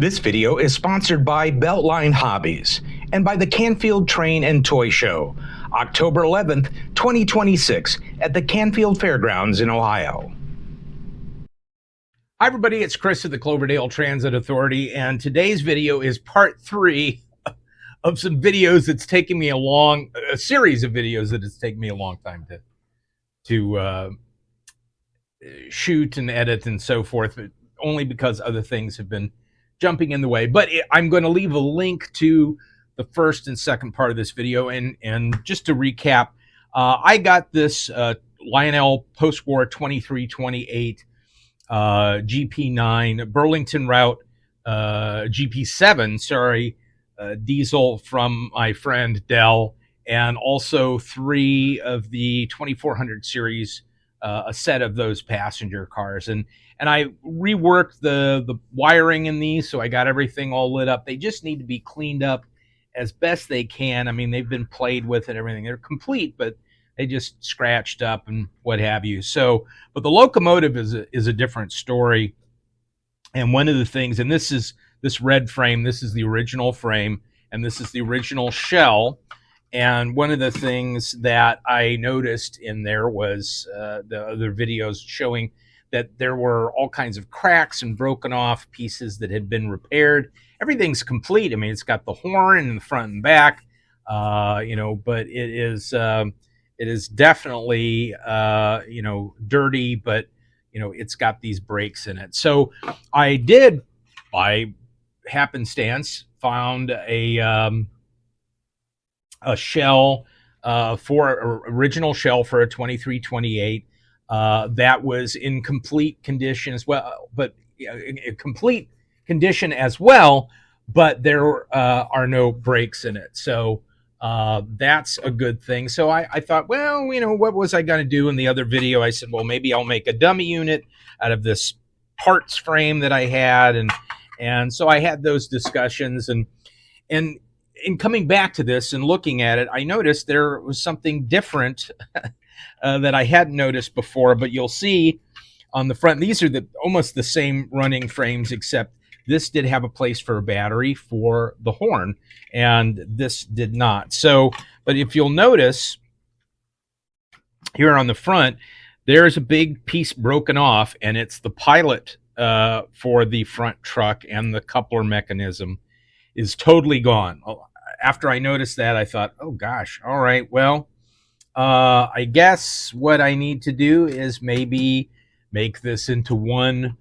This video is sponsored by Beltline Hobbies and by the Canfield Train and Toy Show, October 11th, 2026 at the Canfield Fairgrounds in Ohio. Hi everybody, it's Chris at the Cloverdale Transit Authority, and today's video is part 3 of some videos that's taken me a series of videos that it's taken me a long time to shoot and edit and so forth, but only because other things have been jumping in the way. But I'm going to leave a link to the first and second part of this video, and just to recap, I got this Lionel Postwar 2328 GP9 Burlington route GP7 diesel from my friend Dell, and also 3 of the 2400 series, a set of those passenger cars, and I reworked the wiring in these, so I got everything all lit up. They just need to be cleaned up as best they can. I mean, they've been played with and everything. They're complete, but they just scratched up and what have you. So, but the locomotive is a different story. And one of the things, and this is this red frame, this is the original frame, and this is the original shell. And one of the things that I noticed in there was the other videos showing that there were all kinds of cracks and broken off pieces that had been repaired. Everything's complete. I mean, it's got the horn in the front and back, but it is definitely, dirty, but, it's got these brakes in it. So I did, by happenstance, found a shell, original shell for a 2328, that was in complete condition as well, but in complete condition as well, but there are no brakes in it. So that's a good thing. So I thought, well, what was I going to do in the other video? I said, well, maybe I'll make a dummy unit out of this parts frame that I had. And so I had those discussions, and in coming back to this and looking at it, I noticed there was something different that I hadn't noticed before, but you'll see on the front, these are almost the same running frames, except this did have a place for a battery for the horn, and this did not. So, but if you'll notice here on the front, there's a big piece broken off, and it's the pilot for the front truck, and the coupler mechanism is totally gone. After I noticed that, I thought, oh gosh, all right, well, I guess what I need to do is maybe make this into one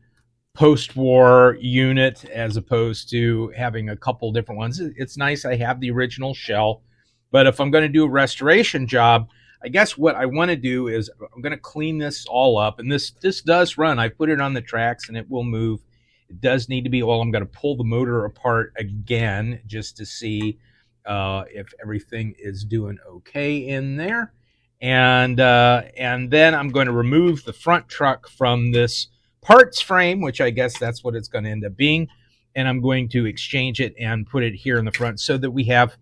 post-war unit as opposed to having a couple different ones. It's nice I have the original shell, but if I'm going to do a restoration job, I guess what I want to do is I'm going to clean this all up, and this does run. I put it on the tracks and it will move. It does need to be oil. I'm going to pull the motor apart again just to see if everything is doing okay in there. And then I'm going to remove the front truck from this parts frame, which I guess that's what it's going to end up being. And I'm going to exchange it and put it here in the front so that we have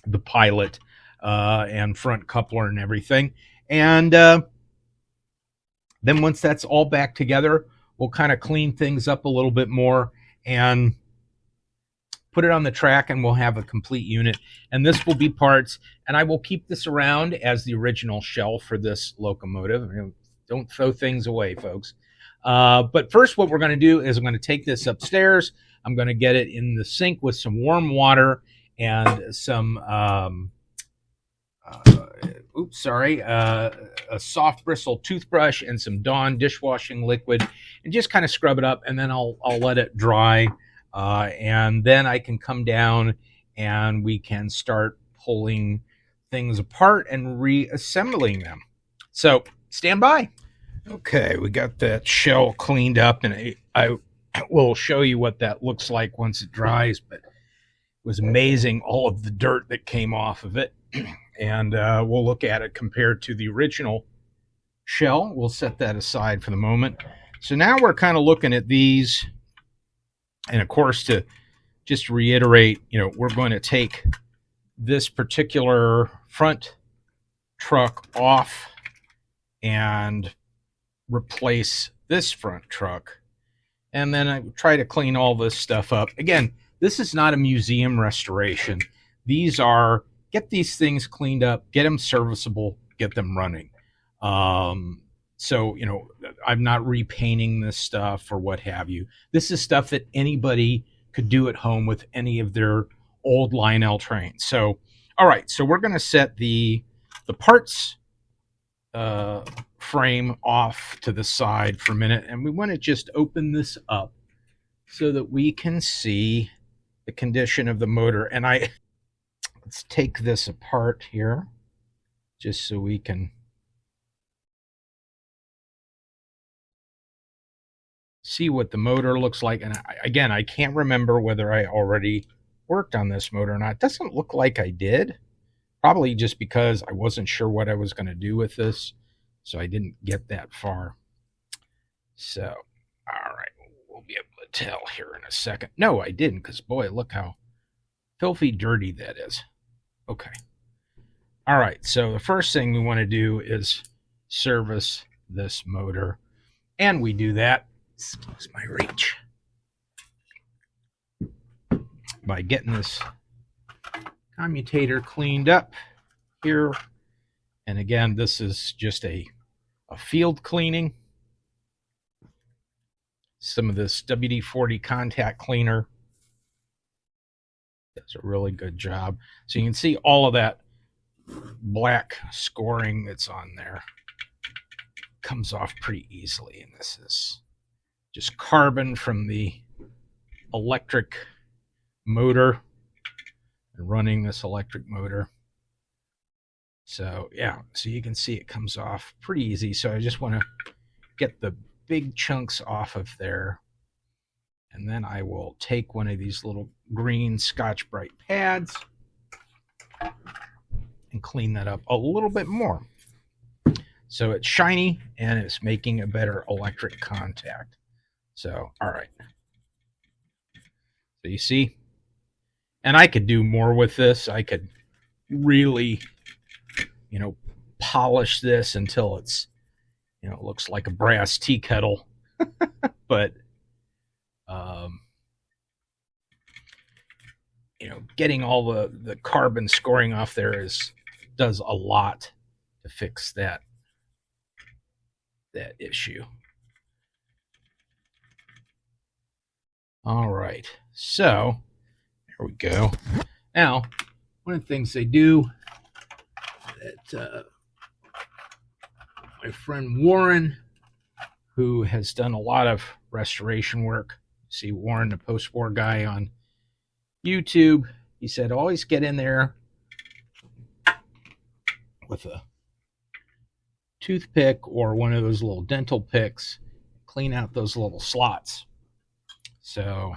the pilot and front coupler and everything. And then once that's all back together, we'll kind of clean things up a little bit more and put it on the track, and we'll have a complete unit. And this will be parts, and I will keep this around as the original shell for this locomotive. Don't throw things away, folks. But first, what we're going to do is I'm going to take this upstairs. I'm going to get it in the sink with some warm water and some, a soft bristle toothbrush and some Dawn dishwashing liquid, and just kind of scrub it up, and then I'll let it dry. And then I can come down and we can start pulling things apart and reassembling them. So stand by. Okay, we got that shell cleaned up, and I will show you what that looks like once it dries, but it was amazing, all of the dirt that came off of it. And we'll look at it compared to the original shell. We'll set that aside for the moment. So now we're kind of looking at these. And of course, to just reiterate, we're going to take this particular front truck off and replace this front truck. and then I try to clean all this stuff up. Again, this is not a museum restoration. These are, get these things cleaned up, get them serviceable, get them running. So, I'm not repainting this stuff or what have you. This is stuff that anybody could do at home with any of their old Lionel trains. So, all right, so we're going to set the parts frame off to the side for a minute, and we want to just open this up so that we can see the condition of the motor. And let's take this apart here just so we can see what the motor looks like. And again, I can't remember whether I already worked on this motor or not. It doesn't look like I did, probably just because I wasn't sure what I was going to do with this, so I didn't get that far. So, all right, we'll be able to tell here in a second. No, I didn't, because boy, look how filthy dirty that is. Okay. All right, so the first thing we want to do is service this motor, and we do that, excuse my reach, by getting this commutator cleaned up here. And again, this is just a field cleaning. Some of this WD-40 contact cleaner does a really good job. So you can see all of that black scoring that's on there comes off pretty easily. And this is just carbon from the electric motor and running this electric motor. So yeah, so you can see it comes off pretty easy. So I just want to get the big chunks off of there, and then I will take one of these little green Scotch-Brite pads and clean that up a little bit more so it's shiny and it's making a better electric contact. So all right, so you see, and I could do more with this. I could really polish this until it's it looks like a brass tea kettle. But getting all the carbon scoring off there does a lot to fix that issue. All right, so there we go. Now, one of the things they do that my friend Warren, who has done a lot of restoration work, see Warren, the Postwar guy on YouTube, he said always get in there with a toothpick or one of those little dental picks, clean out those little slots. So,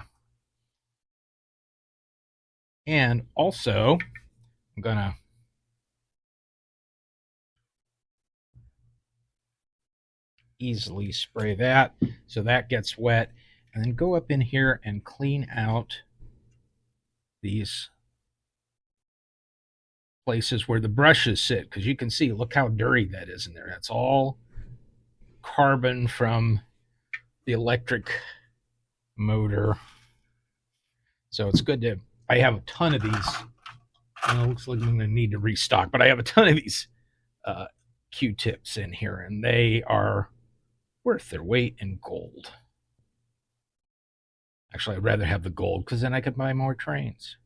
and also I'm gonna easily spray that so that gets wet, and then go up in here and clean out these places where the brushes sit, because you can see, look how dirty that is in there. That's all carbon from the electric motor. So it's good to, I have a ton of these. It looks like I'm going to need to restock, but I have a ton of these Q-tips in here, and they are worth their weight in gold. Actually, I'd rather have the gold because then I could buy more trains.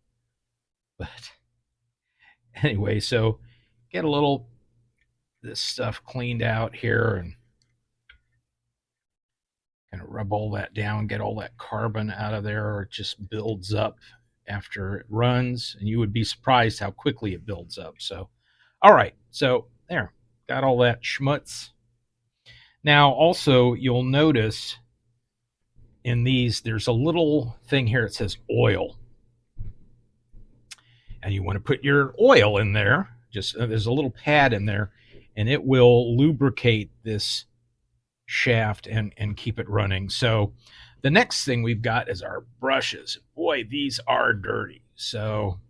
But anyway, so get a little this stuff cleaned out here and kind of rub all that down, get all that carbon out of there, or it just builds up after it runs, and you would be surprised how quickly it builds up. So, all right, so there, got all that schmutz. Now, also, you'll notice in these, there's a little thing here that says oil. And you want to put your oil in there. Just there's a little pad in there, and it will lubricate this shaft and keep it running. So the next thing we've got is our brushes. Boy, these are dirty. So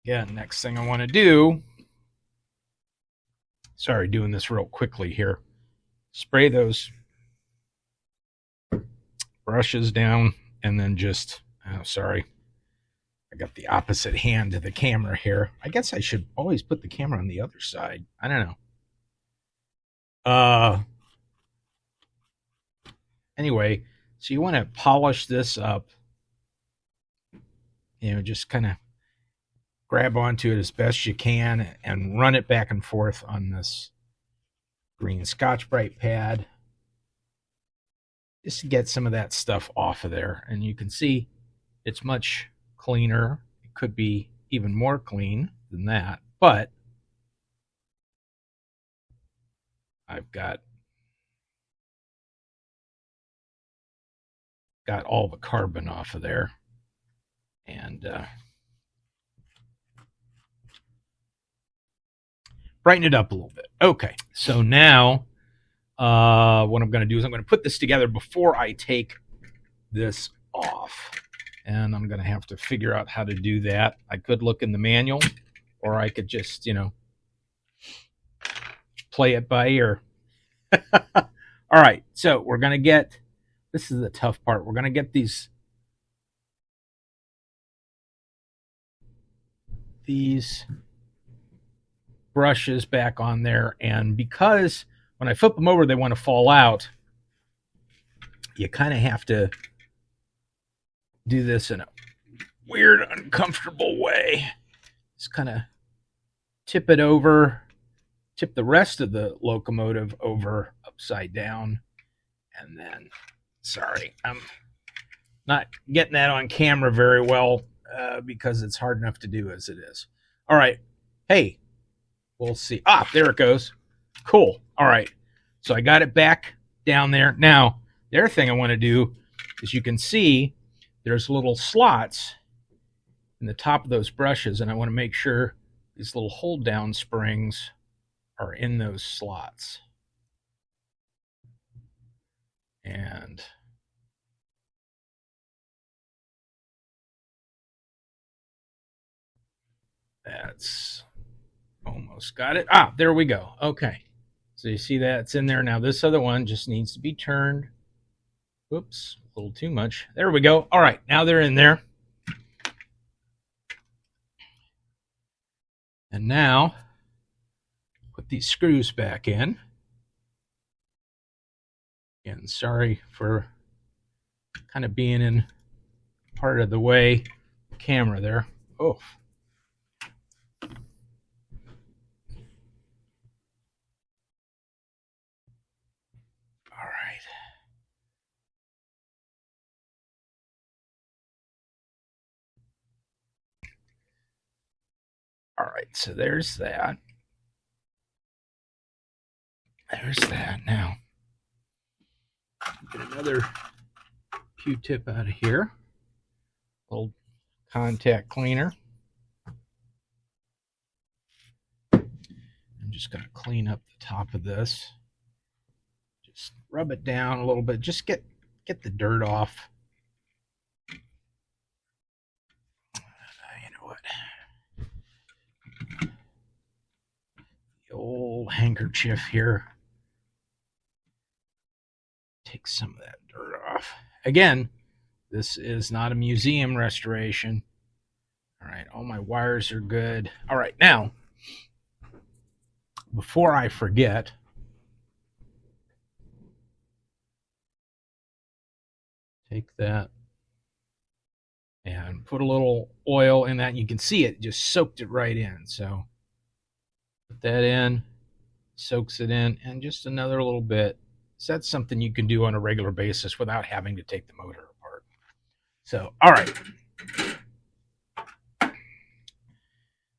again, next thing I want to do, sorry, doing this real quickly here, spray those brushes down, and then just, oh, sorry, I got the opposite hand to the camera here. I guess I should always put the camera on the other side. I don't know. Anyway, so you want to polish this up, just kind of grab onto it as best you can and run it back and forth on this green Scotch-Brite pad just to get some of that stuff off of there. And you can see it's much cleaner. It could be even more clean than that, but I've got all the carbon off of there. And brighten it up a little bit. Okay, so now what I'm going to do is I'm going to put this together before I take this off. And I'm going to have to figure out how to do that. I could look in the manual, or I could just, play it by ear. All right, so we're going to get, this is the tough part. We're going to get these brushes back on there, and because when I flip them over they want to fall out, you kind of have to do this in a weird, uncomfortable way. Just kind of tip it over, tip the rest of the locomotive over upside down, and then, sorry, I'm not getting that on camera very well because it's hard enough to do as it is. All right, hey, we'll see. Ah, there it goes. Cool. All right, so I got it back down there. Now, the other thing I want to do is, you can see there's little slots in the top of those brushes, and I want to make sure these little hold down springs are in those slots. And that's almost got it. Ah, there we go. Okay. So you see that it's in there. Now this other one just needs to be turned. Whoops, a little too much. There we go. All right, now they're in there. And now put these screws back in. Again, sorry for kind of being in part of the way camera there. Oh. All right, so there's that. There's that. Now, get another Q-tip out of here. Little contact cleaner. I'm just going to clean up the top of this. Just rub it down a little bit. Just get the dirt off. You know what? The old handkerchief here. Take some of that dirt off. Again, this is not a museum restoration. All right, all my wires are good. All right, now, before I forget, take that and put a little oil in that. You can see it just soaked it right in. So put that in, soaks it in, and just another little bit. So that's something you can do on a regular basis without having to take the motor apart. So, all right.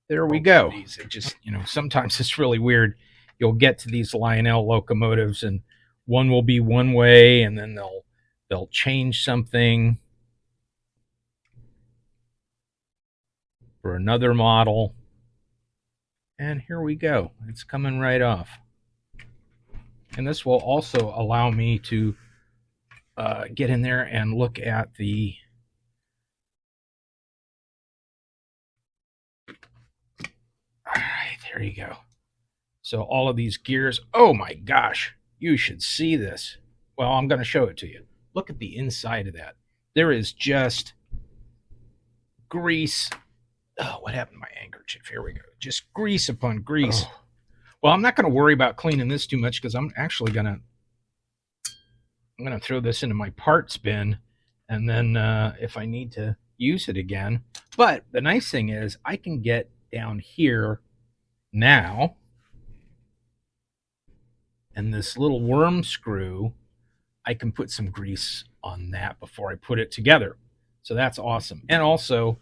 There we go. It just, sometimes it's really weird. You'll get to these Lionel locomotives and one will be one way, and then they'll change something for another model. And here we go. It's coming right off. And this will also allow me to get in there and look at the all right, there you go. So all of these gears, oh my gosh, you should see this. Well, I'm going to show it to you. look at the inside of that. There is just grease. Oh, what happened to my handkerchief? Here we go. Just grease upon grease. Oh. Well, I'm not going to worry about cleaning this too much because I'm actually going to throw this into my parts bin, and then if I need to use it again. But the nice thing is I can get down here now, and this little worm screw, I can put some grease on that before I put it together. So that's awesome. And also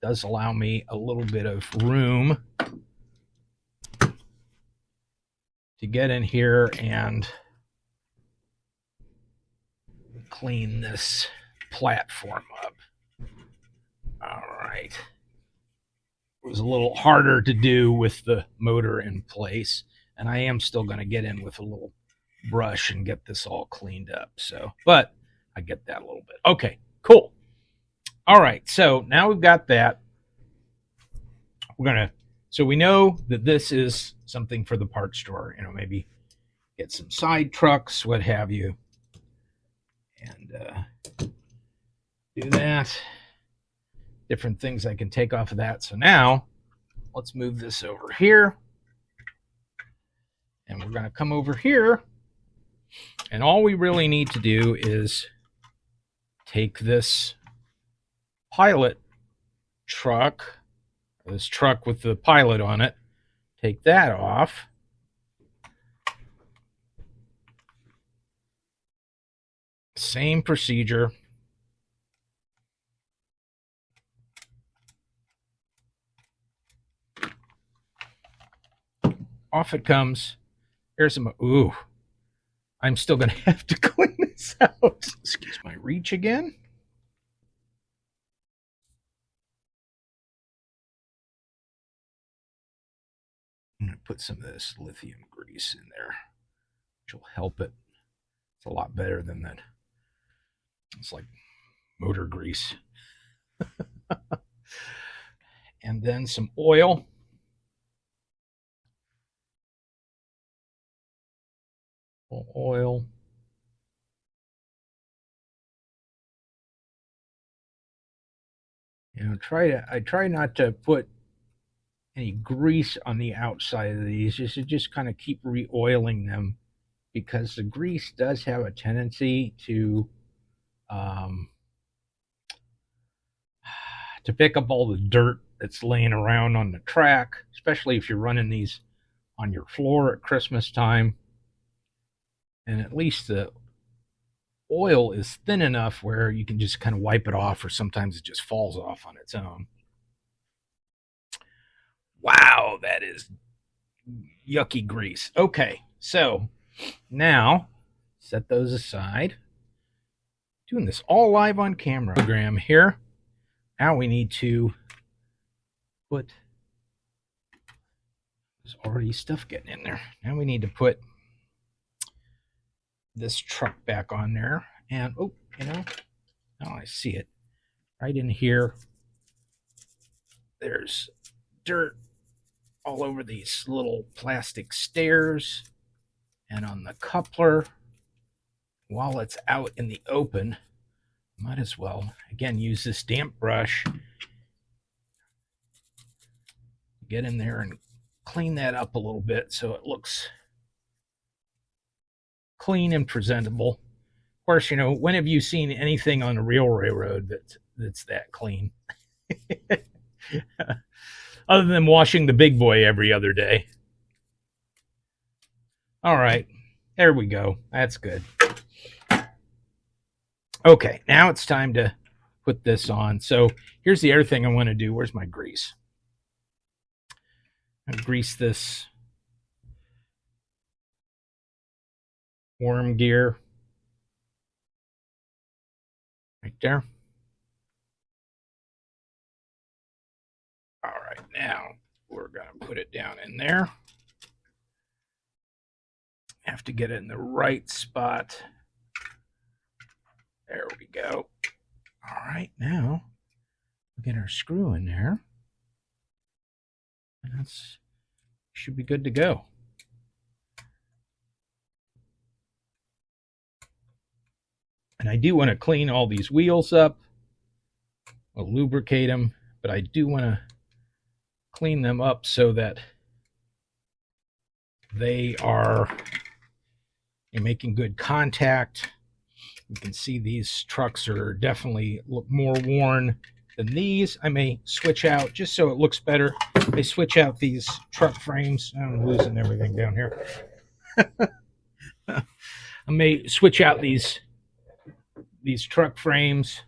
does allow me a little bit of room to get in here and clean this platform up. All right. It was a little harder to do with the motor in place, and I am still going to get in with a little brush and get this all cleaned up. So, but I get that a little bit. Okay, cool. All right, so now we've got that. So we know that this is something for the parts store, maybe get some side trucks, what have you, and do that. Different things I can take off of that. So now let's move this over here, and we're going to come over here, and all we really need to do is take this pilot truck, this truck with the pilot on it, take that off. Same procedure. Off it comes. Here's some, ooh, I'm still going to have to clean this out. Excuse my reach again. I'm going to put some of this lithium grease in there, which will help it. It's a lot better than that. It's like motor grease. And then some oil. Oil. I try not to put any grease on the outside of these, just kind of keep re-oiling them, because the grease does have a tendency to pick up all the dirt that's laying around on the track, especially if you're running these on your floor at Christmas time. And at least the oil is thin enough where you can just kind of wipe it off, or sometimes it just falls off on its own. Wow, that is yucky grease. Okay, so now set those aside. Doing this all live on camera. Program here. Now we need to put, there's already stuff getting in there. Now we need to put this truck back on there. And, oh, now I see it. Right in here, there's dirt all over these little plastic stairs and on the coupler. While it's out in the open, might as well, again, use this damp brush. Get in there and clean that up a little bit so it looks clean and presentable. Of course, when have you seen anything on a real railroad that's that clean? Other than washing the big boy every other day. All right, there we go. That's good. Okay, now it's time to put this on. So here's the other thing I want to do. Where's my grease? I grease this worm gear right there. All right, now we're going to put it down in there. Have to get it in the right spot. There we go. All right, now we'll get our screw in there. And that's should be good to go. And I do want to clean all these wheels up. I'll lubricate them, but I do want to clean them up so that they are making good contact. You can see these trucks are definitely look more worn than these. I may switch out, just so it looks better, I switch out these truck frames. I'm losing everything down here. I may switch out these truck frames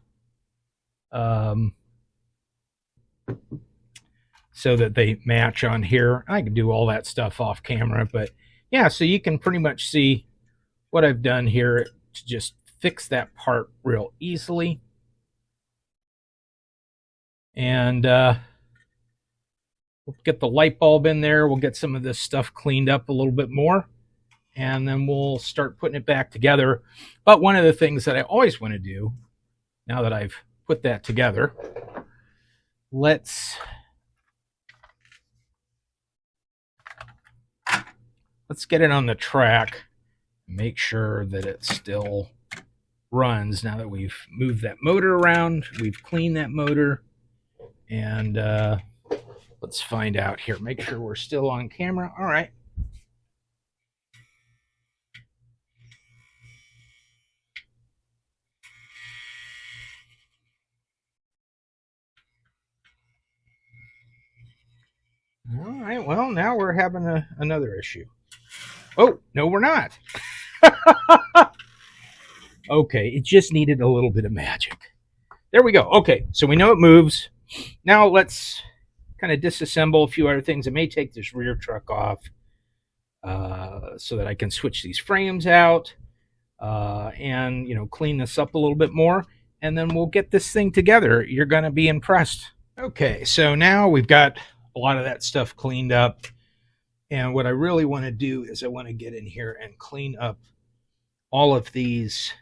so that they match on here. I can do all that stuff off camera, but yeah, so you can pretty much see what I've done here to just fix that part real easily. And we'll get the light bulb in there. We'll get some of this stuff cleaned up a little bit more, and then we'll start putting it back together. But one of the things that I always want to do, now that I've put that together, let's get it on the track, make sure that it still runs now that we've moved that motor around, we've cleaned that motor, and let's find out here. Make sure we're still on camera. All right. All right, well, now we're having another issue. Oh, no, we're not. Okay, it just needed a little bit of magic. There we go. Okay, so we know it moves. Now let's kind of disassemble a few other things. I may take this rear truck off so that I can switch these frames out and, clean this up a little bit more. And then we'll get this thing together. You're going to be impressed. Okay, so now we've got a lot of that stuff cleaned up. And what I really want to do is I want to get in here and clean up all of these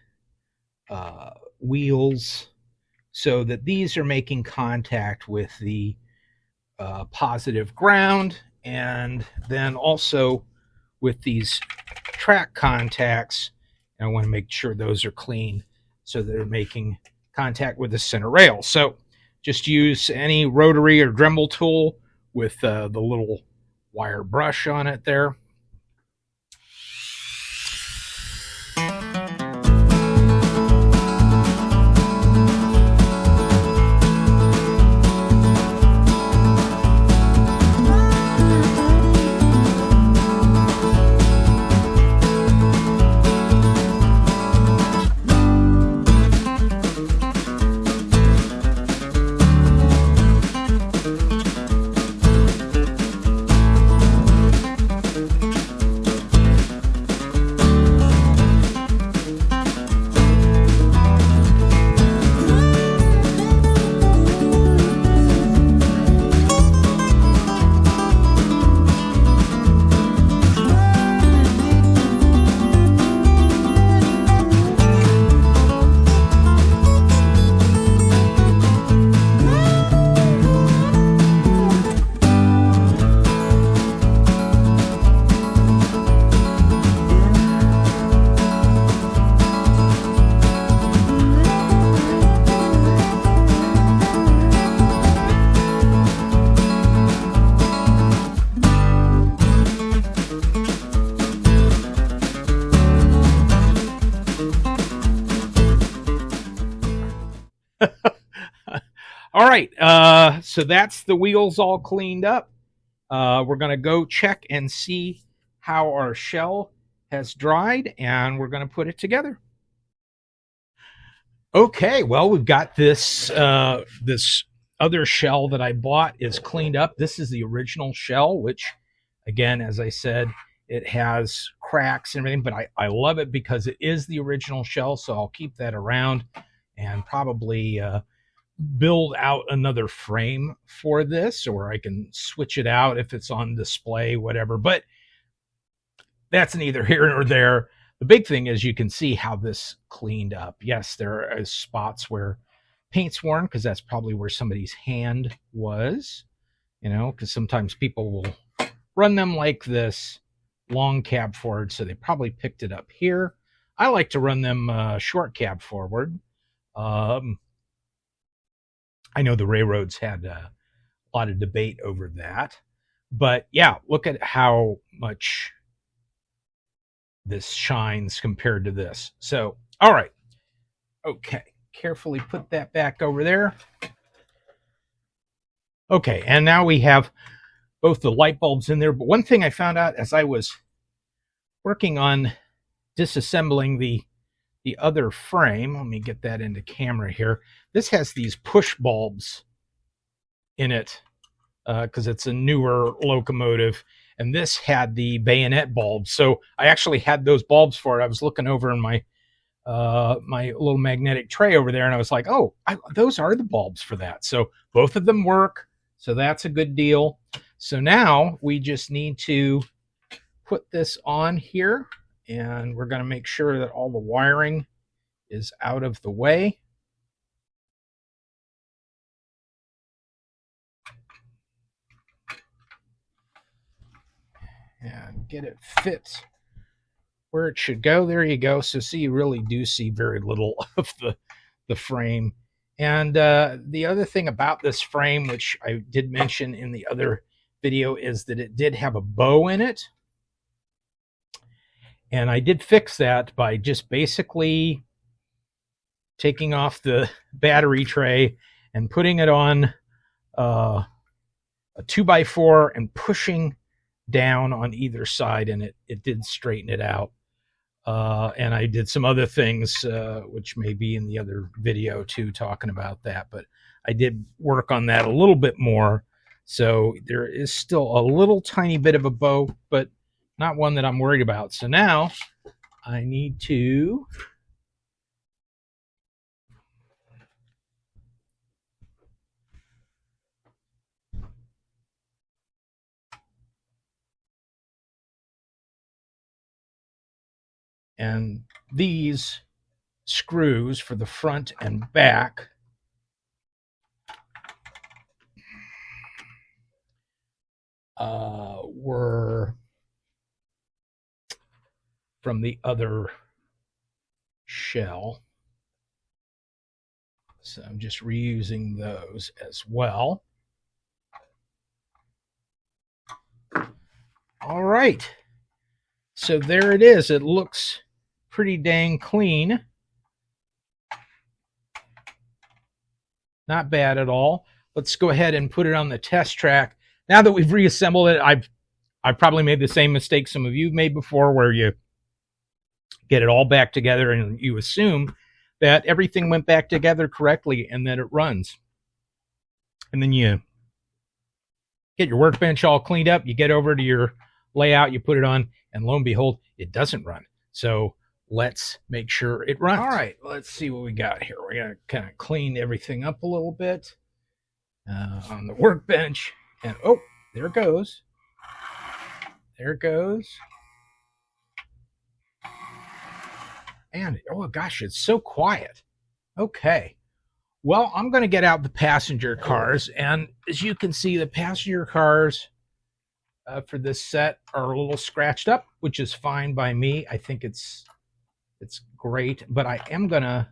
wheels so that these are making contact with the positive ground, and then also with these track contacts. And I want to make sure those are clean so they're making contact with the center rail. So just use any rotary or Dremel tool with the little wire brush on it there. All right, so that's the wheels all cleaned up. We're going to go check and see how our shell has dried, and we're going to put it together. Okay, well, we've got this this other shell that I bought is cleaned up. This is the original shell, which, again, as I said, it has cracks and everything, but I love it because it is the original shell, so I'll keep that around and probably build out another frame for this, or I can switch it out if it's on display, whatever. But that's neither here nor there. The big thing is you can see how this cleaned up. Yes, there are spots where paint's worn because that's probably where somebody's hand was, because sometimes people will run them like this long cab forward, so they probably picked it up here. I like to run them short cab forward. I know the railroads had a lot of debate over that. But yeah, look at how much this shines compared to this. So, all right. Okay. Carefully put that back over there. Okay. And now we have both the light bulbs in there. But one thing I found out as I was working on disassembling the other frame, let me get that into camera here. This has these push bulbs in it because it's a newer locomotive, and this had the bayonet bulbs. So I actually had those bulbs for it. I was looking over in my my little magnetic tray over there, and I was like, oh, those are the bulbs for that. So both of them work, so that's a good deal. So now we just need to put this on here, and we're going to make sure that all the wiring is out of the way. And get it fit where it should go. There you go. So see, you really do see very little of the frame. And the other thing about this frame, which I did mention in the other video, is that it did have a bow in it. And I did fix that by just basically taking off the battery tray and putting it on a 2x4 and pushing down on either side, and it did straighten it out. And I did some other things, which may be in the other video too, talking about that, but I did work on that a little bit more. So there is still a little tiny bit of a bow, but not one that I'm worried about. So now I need to and these screws for the front and back were from the other shell. So I'm just reusing those as well. All right. So there it is. It looks pretty dang clean. Not bad at all. Let's go ahead and put it on the test track. Now that we've reassembled it, I've probably made the same mistake some of you made before, where you get it all back together and you assume that everything went back together correctly and that it runs. And then you get your workbench all cleaned up, you get over to your layout, you put it on, and lo and behold, it doesn't run. So let's make sure it runs. All right, let's see what we got here. We're going to kind of clean everything up a little bit on the workbench. And oh, there it goes. There it goes. And oh gosh, it's so quiet. Okay. Well, I'm going to get out the passenger cars. And as you can see, the passenger cars for this set are a little scratched up, which is fine by me. I think it's great, but I am going to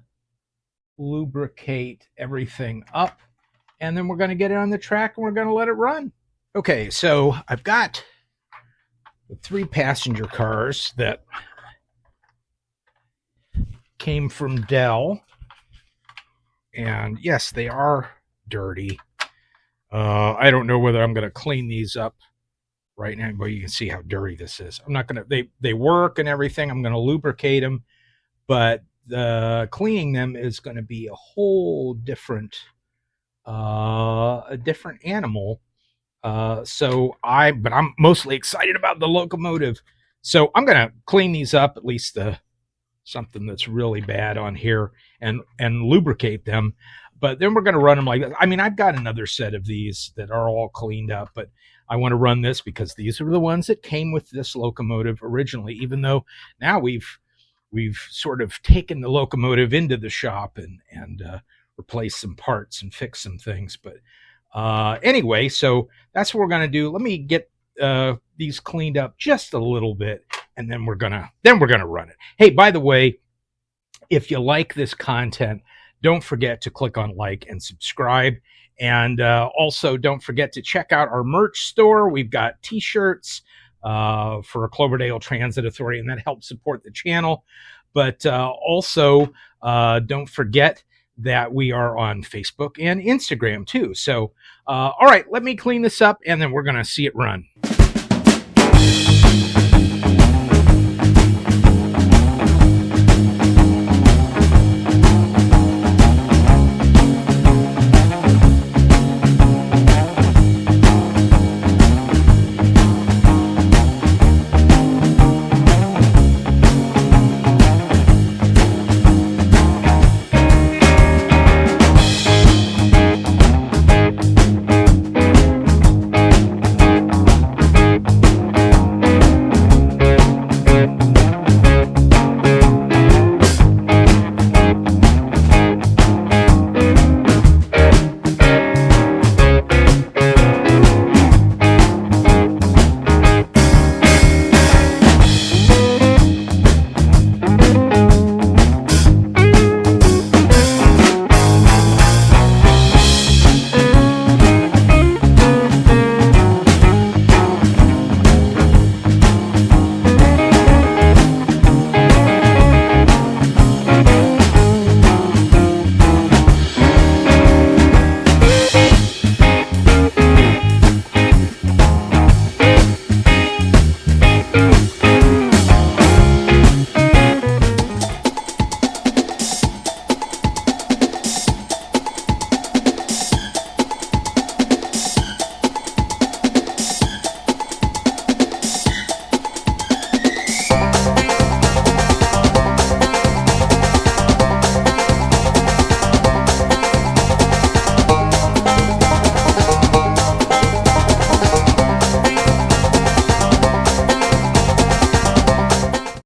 lubricate everything up, and then we're going to get it on the track and we're going to let it run. Okay, so I've got the 3 passenger cars that came from Dell, and yes, they are dirty. I don't know whether I'm going to clean these up right now, but you can see how dirty this is. I'm not going to, they work and everything. I'm going to lubricate them, but cleaning them is going to be a whole different, a different animal. But I'm mostly excited about the locomotive. So I'm going to clean these up, at least something that's really bad on here, and lubricate them. But then we're going to run them like this. I mean, I've got another set of these that are all cleaned up, but I want to run this because these are the ones that came with this locomotive originally, even though now we've sort of taken the locomotive into the shop and replaced some parts and fixed some things. But anyway, so that's what we're going to do. Let me get these cleaned up just a little bit, and then we're gonna run it. Hey, by the way, if you like this content, don't forget to click on like and subscribe. And also, don't forget to check out our merch store. We've got T-shirts for Cloverdale Transit Authority, and that helps support the channel. But also, don't forget that we are on Facebook and Instagram too. So, all right, let me clean this up, and then we're going to see it run.